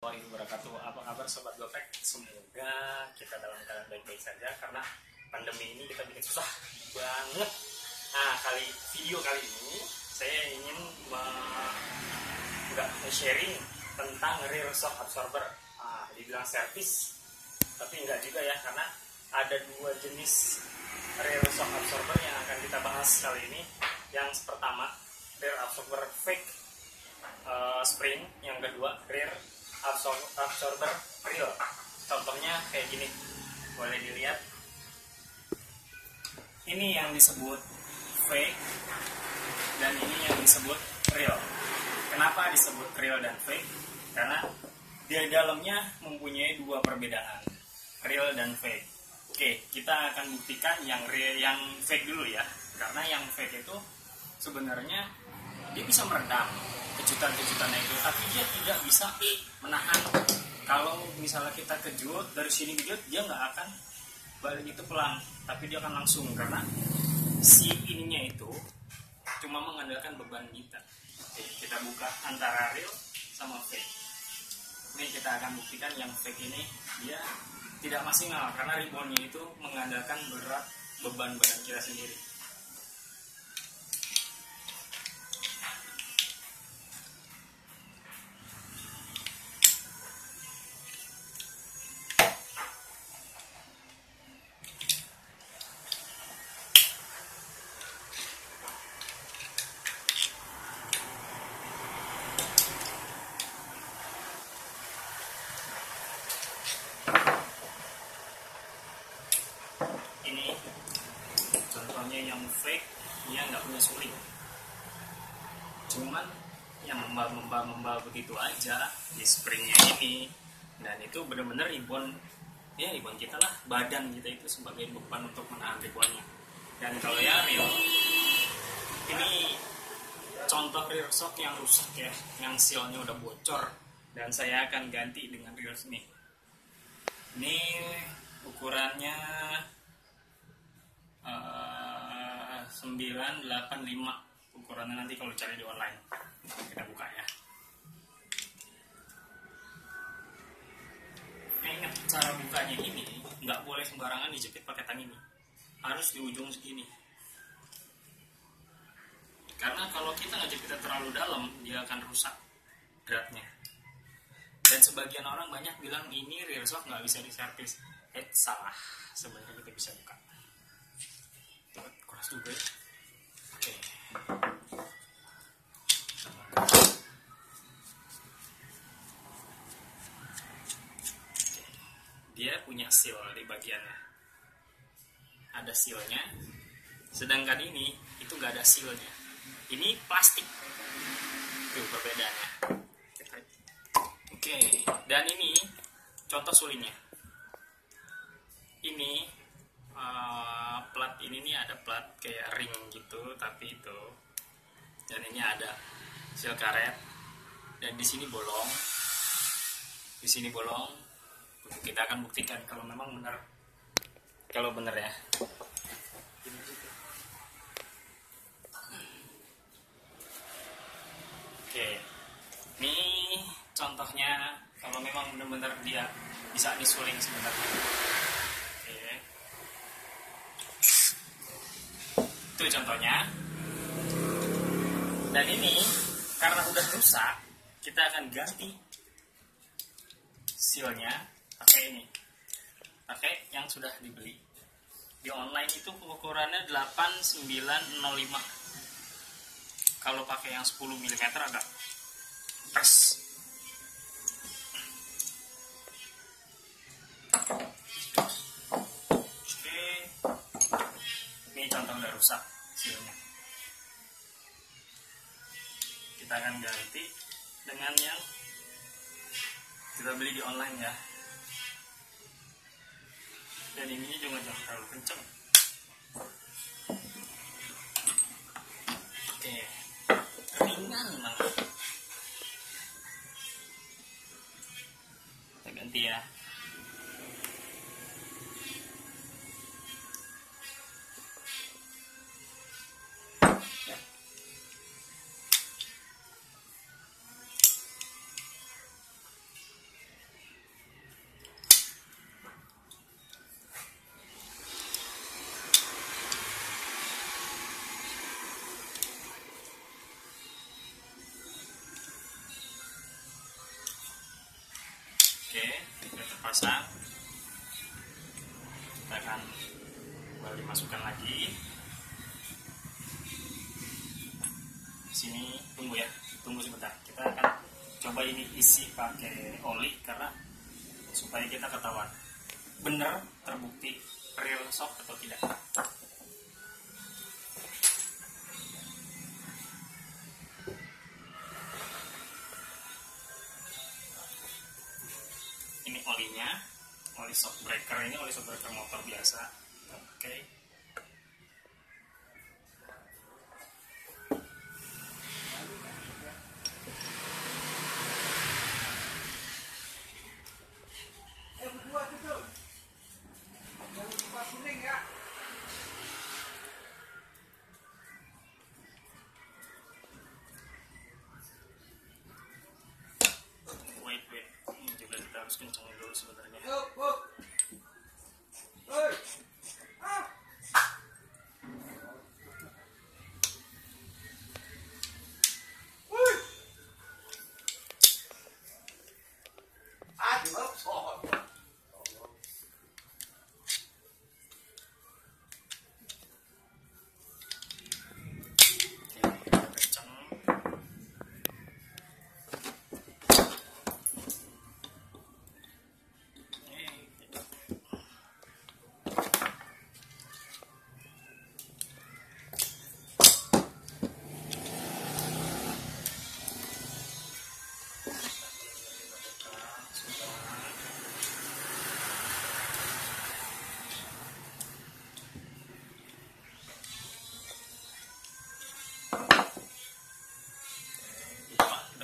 Warahmatullahi wabarakatuh. Apa kabar sobat Gopek? Semoga kita dalam keadaan baik-baik saja karena pandemi ini kita bikin susah banget. Nah, video kali ini saya ingin sharing tentang rear shock absorber. Dibilang servis, tapi enggak juga ya, karena ada dua jenis rear shock absorber yang akan kita bahas kali ini. Yang pertama, rear absorber fake spring. Yang kedua, rear absorber real. Contohnya kayak gini, boleh dilihat. Ini yang disebut fake dan ini yang disebut real. Kenapa disebut real dan fake? Karena di dalamnya mempunyai dua perbedaan, real dan fake. Oke, kita akan buktikan yang fake dulu ya. Karena yang fake itu sebenarnya dia bisa meredam kejutan-kejutannya itu, tapi dia tidak bisa menahan. Kalau misalnya kita kejut dari sini kejut, dia nggak akan balik itu pelan, tapi dia akan langsung, karena si ininya itu cuma mengandalkan beban kita. Oke, kita buka antara real sama fake. Ini kita akan buktikan yang fake ini dia tidak maksimal karena reboundnya itu mengandalkan berat beban badan kita sendiri. Ini contohnya yang fake, dia nggak punya suling, cuman yang membal begitu aja di springnya ini, dan itu benar-benar rebound kita lah, badan kita itu sebagai beban untuk menahan reboundnya. Dan kalau ya real, ini contoh rear shock yang rusak ya, yang sealnya udah bocor, dan saya akan ganti dengan real ini. Ini ukurannya 985 ukurannya, nanti kalau cari di online. Kita buka ya. Ingat, cara bukanya ini nggak boleh sembarangan dijepit pakai tang ini, harus di ujung segini. Karena kalau kita ngejepitnya terlalu dalam, dia akan rusak dratnya. Dan sebagian orang banyak bilang ini rear shock nggak bisa diservis. Salah, sebenarnya kita bisa buka. Keras juga ya. Oke. Dia punya seal di bagiannya, ada sealnya, sedangkan ini itu nggak ada sealnya. Ini plastik, itu perbedaannya. Oke, dan ini contoh sulingnya. Ini plat ini nih, ada plat kayak ring gitu, tapi itu, dan ini ada seal karet, dan di sini bolong, di sini bolong. Kita akan buktikan kalau memang benar, kalau benar ya. Oke, ini contohnya kalau memang benar-benar dia bisa disuling sebenarnya. Itu contohnya. Dan ini karena udah rusak, kita akan ganti sealnya pakai ini, pakai yang sudah dibeli di online. Itu ukurannya 8905. Kalau pakai yang 10 mm agak pres. Oke, ini contoh udah rusak sealnya. Kita akan ganti dengan yang kita beli di online ya. Dan ini juga jangan terlalu kenceng. Oke, ringan banget. Kita ganti ya. Oke, sudah terpasang. Kita akan kembali masukkan lagi. Di sini tunggu ya, tunggu sebentar. Kita akan coba ini isi pakai oli karena supaya kita ketahuan benar terbukti real shock atau tidak. Ini olinya, oli shock breaker, ini oli shock breaker motor biasa. Oke. Ini juga kita harus kencangin dulu sebenarnya.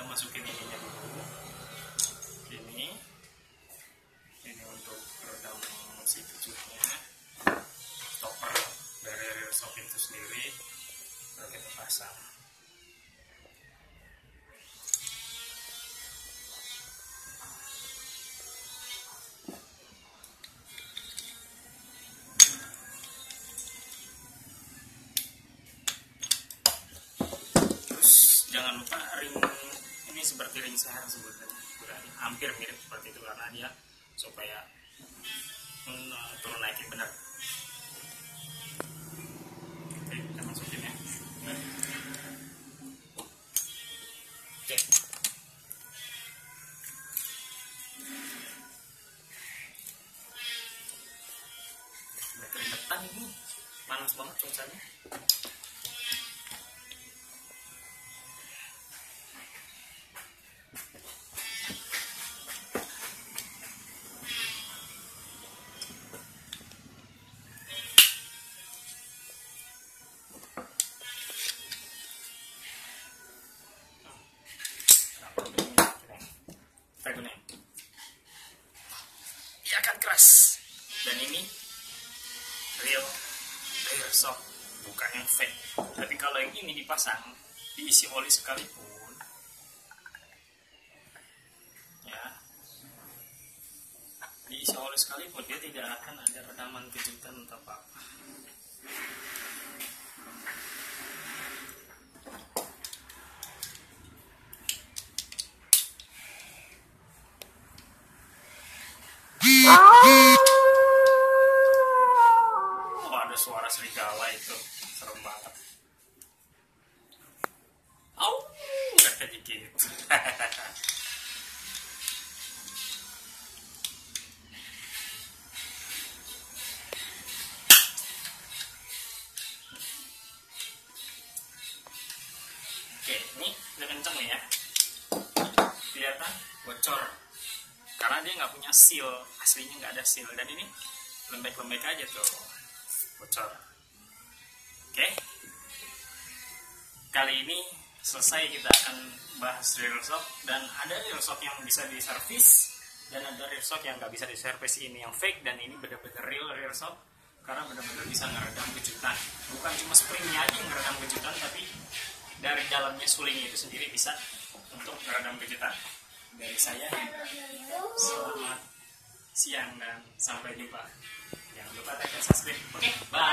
Masukin ininya dulu. Ini untuk redam si pucuknya, stopper dari real shock itu sendiri, baru kita pasang. Terus jangan lupa ring. Ini seperti ring sehat sebetulnya, hampir mirip seperti itu karena dia supaya turun naikin benar. Oke, kita masukin ya. Oke. Udah keringetan ini, panas banget cuacanya. Dia akan keras, dan ini real shock, bukan yang fake. Tapi kalau yang ini dipasang, diisi oli sekalipun ya, diisi oli sekalipun, dia tidak akan ada redaman kejutan atau apa-apa. Oh, ada suara serigala itu, serem banget. Nggak kayak gitu. Oke, ini udah kenceng nih ya. Kelihatan bocor. Karena dia nggak punya seal, aslinya nggak ada seal, dan ini lembek-lembek aja tuh, bocor. Oke, kali ini selesai. Kita akan bahas real shock, dan ada real shock yang bisa diservis dan ada real shock yang nggak bisa diservis. Ini yang fake, dan ini benar-benar real shock karena benar-benar bisa ngeredam kejutan. Bukan cuma springnya aja yang ngeredam kejutan, tapi dari dalamnya sulingnya itu sendiri bisa untuk ngeredam kejutan. Dari saya, selamat siang dan sampai jumpa. Jangan lupa like dan subscribe. Oke, bye.